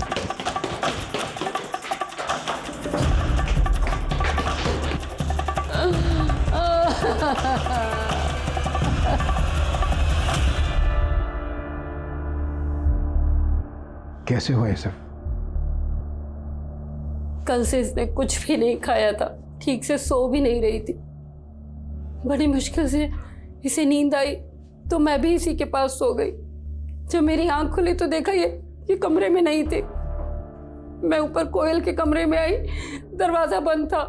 S19: कैसे हुआ ये सब?
S10: कल से इसने कुछ भी नहीं खाया था, ठीक से सो भी नहीं रही थी। बड़ी मुश्किल से इसे नींद आई तो मैं भी इसी के पास सो गई। जब मेरी आंख खुली तो देखा ये कमरे में नहीं थे। मैं ऊपर कोयल के कमरे में आई, दरवाज़ा बंद था।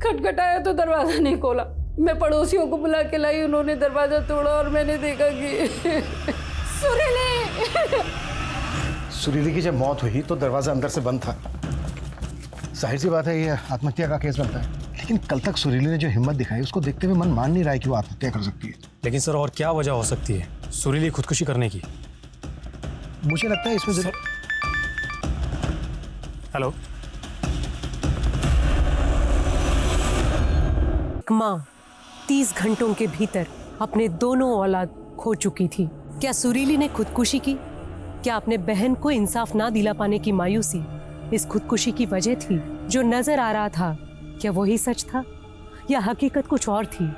S10: खटखटाया तो दरवाज़ा नहीं खोला। मैं पड़ोसियों को बुला के लाई, उन्होंने दरवाज़ा तोड़ा और मैंने देखा कि सुरीली
S1: सुरीली की जब मौत हुई तो दरवाज़ा अंदर से बंद था। जाहिर सी बात है ये आत्महत्या का केस बनता है, लेकिन कल तक सुरीली ने जो हिम्मत दिखाई उसको देखते हुए मन मान नहीं रहा है कि वो आत्महत्या कर सकती है।
S16: लेकिन सर और क्या वजह हो सकती है सुरीली खुदकुशी करने की?
S1: मुझे लगता है इसमें
S16: हेलो,
S18: माँ 30 घंटों के भीतर अपने दोनों औलाद खो चुकी थी। क्या सुरीली ने खुदकुशी की? क्या अपने बहन को इंसाफ ना दिला पाने की मायूसी इस खुदकुशी की वजह थी? जो नजर आ रहा था क्या वही सच था या हकीकत कुछ और थी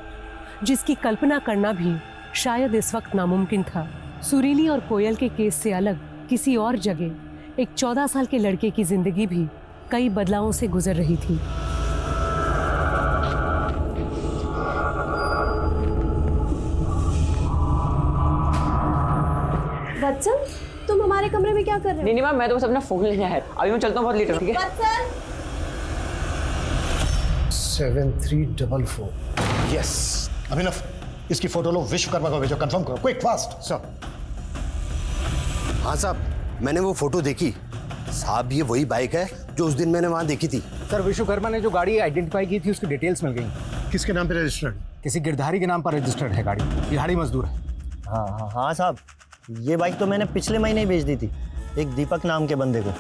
S18: जिसकी कल्पना करना भी शायद इस वक्त नामुमकिन था? सुरीली और कोयल के केस से अलग किसी और जगह एक 14 साल के लड़के की जिंदगी भी कई बदलावों से गुजर रही थी।
S2: वत्सल, तुम हमारे कमरे में क्या कर रहे हो?
S5: नहीं मैम, मैं तो बस अपना फोन लेने आया। अभी मैं चलता हूँ, बहुत लेट हो, ठीक है?
S2: वत्सल
S1: 7344 यस। अभिनव, इसकी फोटो लो, विश्वकर्मा को भेजो, कंफर्म करो, क्विक फास्ट। सर।
S22: हाँ साहब, मैंने वो फोटो देखी साहब। ये वही बाइक है जो उस दिन मैंने वहाँ देखी थी।
S19: सर, विश्वकर्मा ने जो गाड़ी आइडेंटिफाई की थी उसकी डिटेल्स मिल गई।
S1: किसके नाम पे रजिस्टर्ड?
S19: किसी गिरधारी के नाम पर रजिस्टर्ड है गाड़ी। दिहाड़ी मजदूर है।
S23: हाँ साहब, ये बाइक तो मैंने पिछले महीने ही बेच दी थी एक दीपक नाम के बंदे को।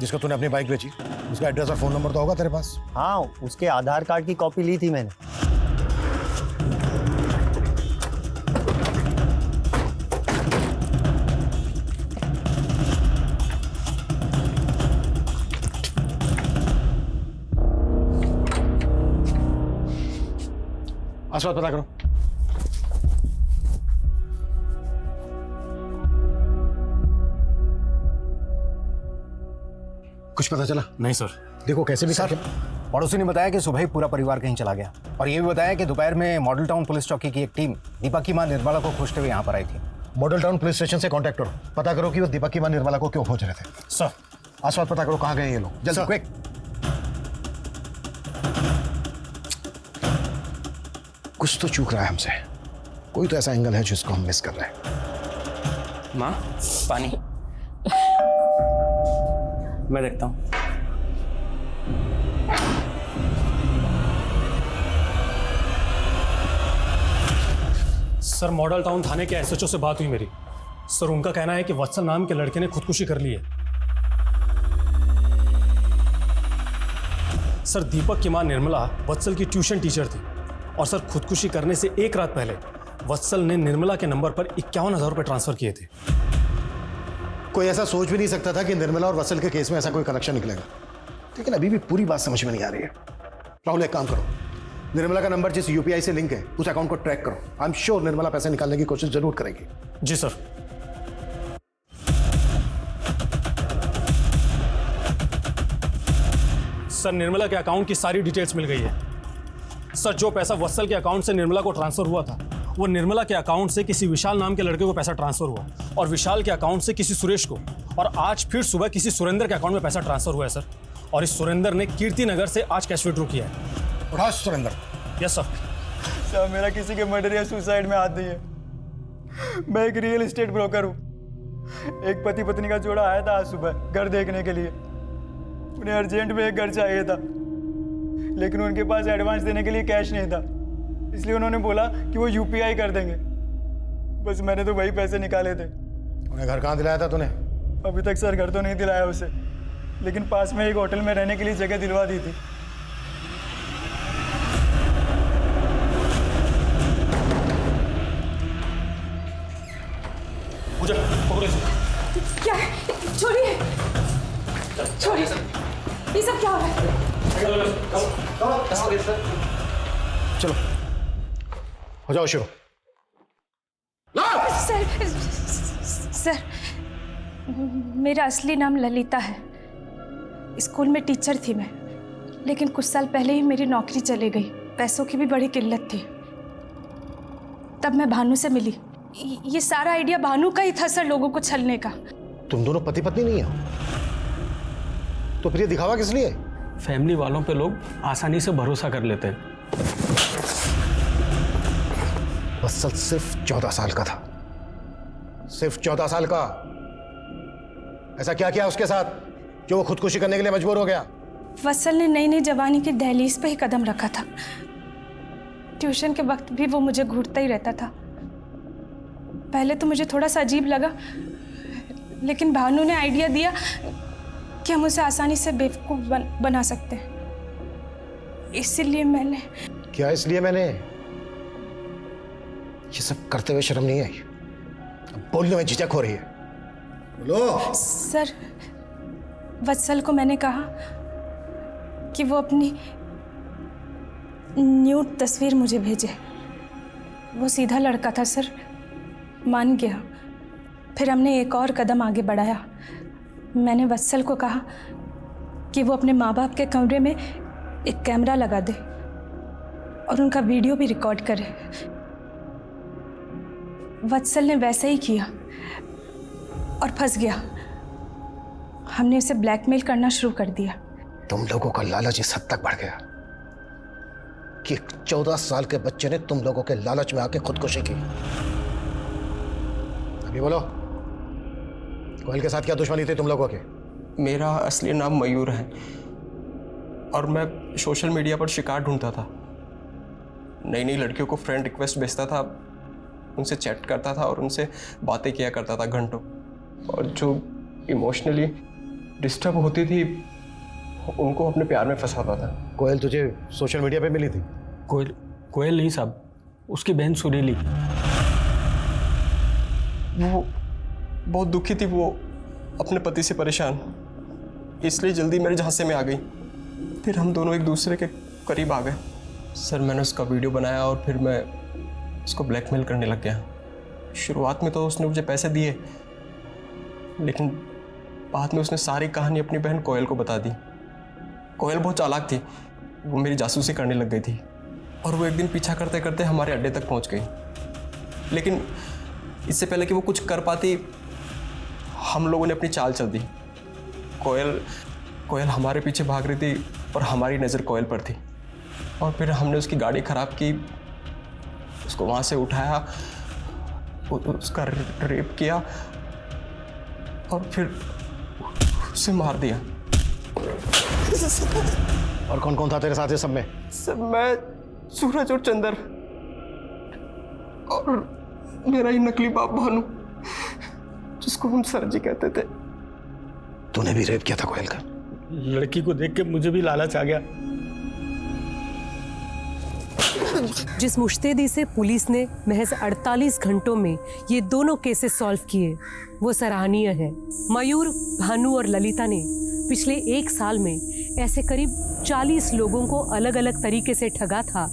S1: जिसको तूने अपनी बाइक बेची, उसका एड्रेस और फोन नंबर तो होगा तेरे पास?
S23: हाँ, उसके आधार कार्ड की कॉपी ली थी मैंने।
S1: आसपास पता करो। कुछ पता चला?
S16: नहीं सर।
S1: देखो कैसे भी
S19: सर, पड़ोसी ने बताया कि सुबह ही पूरा परिवार कहीं चला गया, और ये भी बताया कि दोपहर में मॉडल टाउन पुलिस चौकी की एक टीम दीपक की मां निर्मला को खोजते हुए यहाँ पर आई थी।
S1: मॉडल टाउन पुलिस स्टेशन से कांटेक्ट करो, पता करो कि वो दीपक की मां निर्मला को क्यों खोज रहे थे।
S16: सर।
S1: आसपास पता करो कहाँ गए ये लोग, जल्दी क्विक। कुछ तो चूक रहा है हमसे, कोई तो ऐसा एंगल है जिसको हम मिस कर रहे हैं।
S14: माँ, पानी। मैं देखता हूँ।
S16: सर, मॉडल टाउन थाने के एसएचओ से बात हुई मेरी। सर, उनका कहना है कि वत्सल नाम के लड़के ने खुदकुशी कर ली है। सर, दीपक की मां निर्मला वत्सल की ट्यूशन टीचर थी, और सर खुदकुशी करने से एक रात पहले वत्सल ने निर्मला के नंबर पर 51,000 रुपए ट्रांसफर किए थे।
S1: कोई ऐसा सोच भी नहीं सकता था कि निर्मला और वत्सल के केस में ऐसा कोई कनेक्शन निकलेगा, लेकिन अभी भी पूरी बात समझ में नहीं आ रही है। राहुल, एक काम करो, निर्मला का नंबर जिस यूपीआई से लिंक है उस अकाउंट को ट्रैक करो। आई एम श्योर निर्मला पैसे निकालने की कोशिश जरूर करेगी।
S16: जी सर। सर, निर्मला के अकाउंट की सारी डिटेल्स मिल गई है। सर, जो पैसा वत्सल के अकाउंट से निर्मला को ट्रांसफर हुआ था वो निर्मला के अकाउंट से किसी विशाल नाम के लड़के को पैसा ट्रांसफर हुआ, और विशाल के अकाउंट से किसी सुरेश को, और आज फिर सुबह किसी सुरेंद्र के अकाउंट में पैसा ट्रांसफर हुआ है सर। और इस सुरेंद्र ने कीर्ति नगर से आज कैश विड्रॉ किया है।
S1: उठा सुरेंद्र।
S16: Yes sir.
S24: सर, मेरा किसी के मर्डर या सुसाइड में हाथ नहीं है। मैं एक रियल एस्टेट ब्रोकर हूँ। एक पति पत्नी का जोड़ा आया था आज सुबह घर देखने के लिए। उन्हें अर्जेंट में एक घर चाहिए था, लेकिन उनके पास एडवांस देने के लिए कैश नहीं था, इसलिए उन्होंने बोला कि वो यूपीआई कर देंगे। बस मैंने तो वही पैसे निकाले थे।
S1: उन्हें घर कहाँ दिलाया था तूने?
S24: अभी तक सर घर तो नहीं दिलाया उसे, लेकिन पास में एक होटल में रहने के लिए जगह दिलवा दी थी।
S11: क्या है? छोड़िए, छोड़िए, ये सब क्या हो रहा है?
S1: चलो हो जाओ शुरू।
S11: सर, मेरा असली नाम ललिता है। स्कूल में टीचर थी मैं, लेकिन कुछ साल पहले ही मेरी नौकरी चली गई। पैसों की भी बड़ी किल्लत थी। तब मैं भानु से मिली। ये सारा आइडिया भानु का ही था सर, लोगों को छलने का।
S1: तुम दोनों पति पत्नी नहीं हो तो फिर ये दिखावा किस लिए?
S16: फैमिली वालों पे लोग आसानी से भरोसा कर लेते हैं।
S1: वत्सल सिर्फ 14 साल का था, सिर्फ 14 साल का। ऐसा क्या किया उसके साथ जो वो खुदकुशी करने के लिए मजबूर हो गया?
S11: वत्सल ने नई नई जवानी की दहलीज पे ही कदम रखा था। ट्यूशन के वक्त भी वो मुझे घूरता ही रहता था। पहले तो मुझे थोड़ा सा अजीब लगा, लेकिन भानु ने आइडिया दिया कि हम उसे आसानी से बेवकूफ़ बना सकते हैं। इसलिए मैंने
S1: क्या इसलिए मैंने ये सब करते हुए शर्म नहीं आई? अब बोलने में झिझक हो रही है। बोलो।
S11: सर, वत्सल को मैंने कहा कि वो अपनी न्यूड तस्वीर मुझे भेजे। वो सीधा लड़का था सर, मान गया। फिर हमने एक और कदम आगे बढ़ाया। मैंने वत्सल को कहा कि वो अपने माँ बाप के कमरे में एक कैमरा लगा दे और उनका वीडियो भी रिकॉर्ड करे। वत्सल ने वैसा ही किया और फंस गया। हमने उसे ब्लैकमेल करना शुरू कर दिया।
S1: तुम लोगों का लालच इस हद तक बढ़ गया कि 14 साल के बच्चे ने तुम लोगों के लालच में आके खुदकुशी की। अभी बोलो, कोयल के साथ क्या दुश्मनी थी तुम लोगों के?
S8: मेरा असली नाम मयूर है और मैं सोशल मीडिया पर शिकार ढूंढता था। नई नई लड़कियों को फ्रेंड रिक्वेस्ट भेजता था, उनसे चैट करता था और उनसे बातें किया करता था घंटों। और जो इमोशनली डिस्टर्ब होती थी उनको अपने प्यार में फंसाता था।
S1: कोयल तुझे सोशल मीडिया पे मिली थी?
S16: कोयल नहीं साहब, उसकी बहन सुरीली।
S8: वो बहुत दुखी थी, वो अपने पति से परेशान, इसलिए जल्दी मेरे झांसे में आ गई। फिर हम दोनों एक दूसरे के करीब आ गए। सर, मैंने उसका वीडियो बनाया और फिर मैं उसको ब्लैकमेल करने लग गया। शुरुआत में तो उसने मुझे पैसे दिए, लेकिन बाद में उसने सारी कहानी अपनी बहन कोयल को बता दी। कोयल बहुत चालाक थी, वो मेरी जासूसी करने लग गई थी और वो एक दिन पीछा करते करते हमारे अड्डे तक पहुंच गई। लेकिन इससे पहले कि वो कुछ कर पाती, हम लोगों ने अपनी चाल चल दी। कोयल हमारे पीछे भाग रही थी और हमारी नज़र कोयल पर थी। और फिर हमने उसकी गाड़ी ख़राब की, उसको वहाँ से उठाया, उसका रेप किया और फिर उसे मार दिया।
S1: और कौन कौन था तेरे साथ इस सब में?
S8: सर, मैं, सूरज और चंदर और मेरा ही नकली बाप भानु, जिसको हम सर जी कहते थे।
S1: तूने भी रेप किया था कोयल का?
S16: लड़की को देख के मुझे भी लालच आ गया।
S18: जिस मुश्तैदी से पुलिस ने महज 48 घंटों में ये दोनों केसेस सॉल्व किए, वो सराहनीय है। मयूर, भानु और ललिता ने पिछले 1 साल में ऐसे करीब 40 लोगों को अलग अलग तरीके से ठगा था,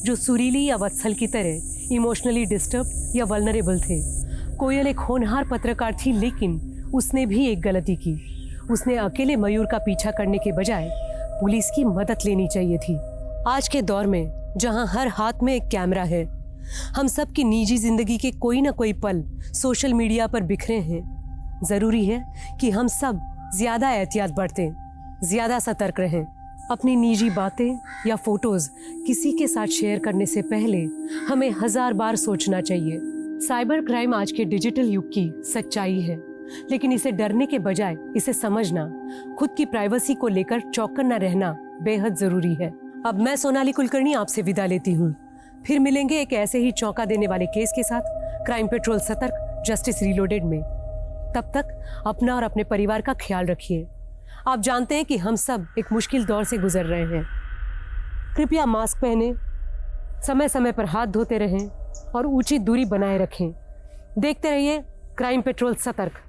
S18: जो सुरीली या वत्सल की तरह इमोशनली डिस्टर्ब या वल्नरेबल थे। कोयल एक होनहार पत्रकार थी, लेकिन उसने भी एक गलती की। उसने अकेले मयूर का पीछा करने के बजाय पुलिस की मदद लेनी चाहिए थी। आज के दौर में जहां हर हाथ में एक कैमरा है, हम सब की निजी जिंदगी के कोई ना कोई पल सोशल मीडिया पर बिखरे हैं। जरूरी है कि हम सब ज्यादा एहतियात बरतें, ज्यादा सतर्क रहें। अपनी निजी बातें या फोटोज किसी के साथ शेयर करने से पहले हमें 1000 बार सोचना चाहिए। साइबर क्राइम आज के डिजिटल युग की सच्चाई है, लेकिन इसे डरने के बजाय इसे समझना, खुद की प्राइवेसी को लेकर चौकन्ना रहना बेहद जरूरी है। अब मैं सोनाली कुलकर्णी आपसे विदा लेती हूँ। फिर मिलेंगे एक ऐसे ही चौंका देने वाले केस के साथ क्राइम पेट्रोल सतर्क जस्टिस रीलोडेड में। तब तक अपना और अपने परिवार का ख्याल रखिए। आप जानते हैं कि हम सब एक मुश्किल दौर से गुजर रहे हैं। कृपया मास्क पहने, समय समय पर हाथ धोते रहें और उचित दूरी बनाए रखें। देखते रहिए क्राइम पेट्रोल सतर्क।